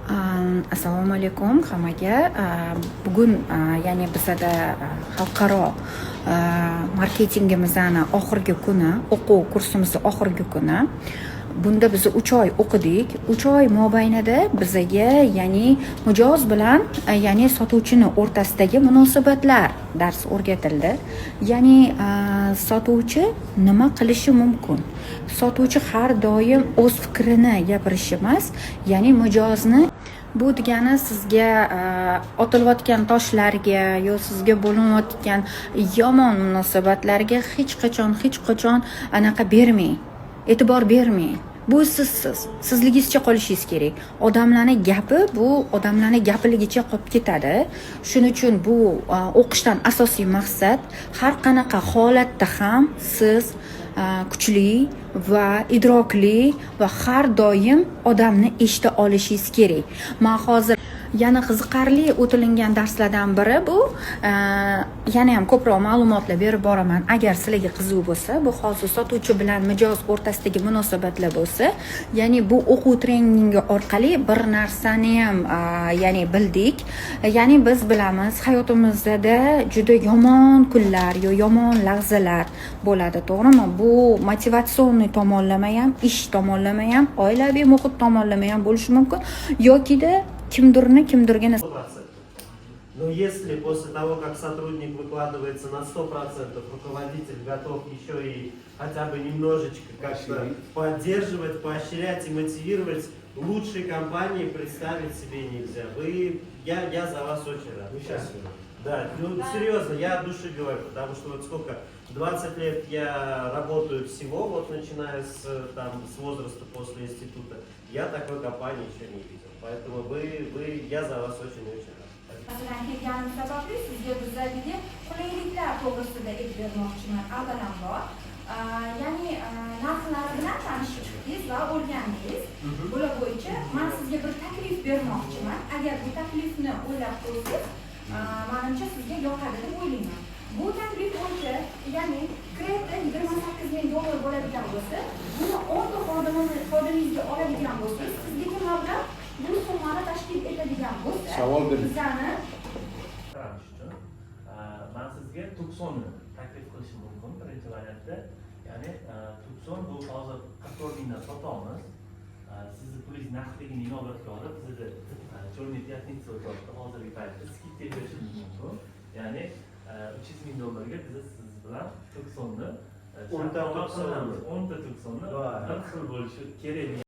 Assalomu alaykum hammaga. Bugun ya'ni bizada xalqaro marketingimizni oxirgi kuni, o'quv kursimizni oxirgi kuni. Bunda biz 3 oy o'qidik. 3 oy mobaynida bizaga ya'ni mijoz bilan ya'ni sotuvchini o'rtasidagi munosabatlar darsi o'rgatildi. Ya'ni sotuvchi nima qilishi mumkin? Sotuvchi har doim o'z fikrini gapirishi emas, ya'ni mijozni bu degani sizga otilayotgan toshlarga yo sizga bo'linayotgan yomon munosabatlarga hech qachon anaqa bermang. E'tibor bermang. Bu sizligizcha qolishingiz kerak. Odamlarning gapi bu odamlarning gapiligicha qolib ketadi. Shuning uchun bu o'qishdan asosiy maqsad har qanaqa holatda ham siz kuchli va idrokli va har doim odamni eshita olishingiz kerak. Men hozir yana qiziqarli o'tilingan darslardan biri bu, yana ham ko'proq ma'lumotlar berib boraman. Agar sizlarga qiziq bo'lsa, bu hozir sotuvchi bilan mijoz o'rtasidagi munosabatlar bo'lsa, ya'ni bu o'quv treningi orqali bir narsani ham ya'ni bildik. Ya'ni biz bilamiz, hayotimizda juda yomon kunlar yo yomon lahzalar bo'ladi, to'g'rimi? Bu motivatsion tomonlama ham, ish tomonlama ham, oilaviy muhit tomonlama ham bo'lishi mumkin yoki-da kimdirga Но если после того, как сотрудник выкладывается на 100%, руководитель готов еще и хотя бы немножечко как-то поддерживать, поощрять и мотивировать, лучшей компании представить себе нельзя. Я за вас очень рад. Да, ну серьезно, я от души говорю, потому что вот сколько, 20 лет я работаю всего, вот начиная с возраста после института, я такой компании еще не видел. Поэтому я за вас очень-очень рад. Masalan, kelganim sababli sizga bizdagi qulayliklar to'g'risida aytib bermoqchiman. Avvalambor, ya'ni narxlari bilan tanishib chiqdingiz va o'rgandingiz. Bular bo'yicha men sizga bir taklif bermoqchiman. Agar bu taklifni o'ylab ko'rsangiz, menimcha sizga yoqadi deb o'ylayman. Bu taklif bo'yicha, ya'ni kreditda $28,000 bo'ladigan bo'lsa, buni 10 xodimingizga oladigan bo'lsangiz, sizga mablag' bu summani tashkil etadigan bo'lsa, savol bering. bizani men sizga 90 ni taklif qilishim mumkin birinchi variantda. Ya'ni 90 bu hozir 44 mingdan sotamiz. Sizni pulingiz naqdligini inobatga olib, sizni cho'lni piyatnitsa o'tadi hozirgi paytda skidga berishimiz mumkin. Ya'ni $300,000 ga biz siz bilan 90 ni 10 ta 90 ni bir xil bo'lishi kerak.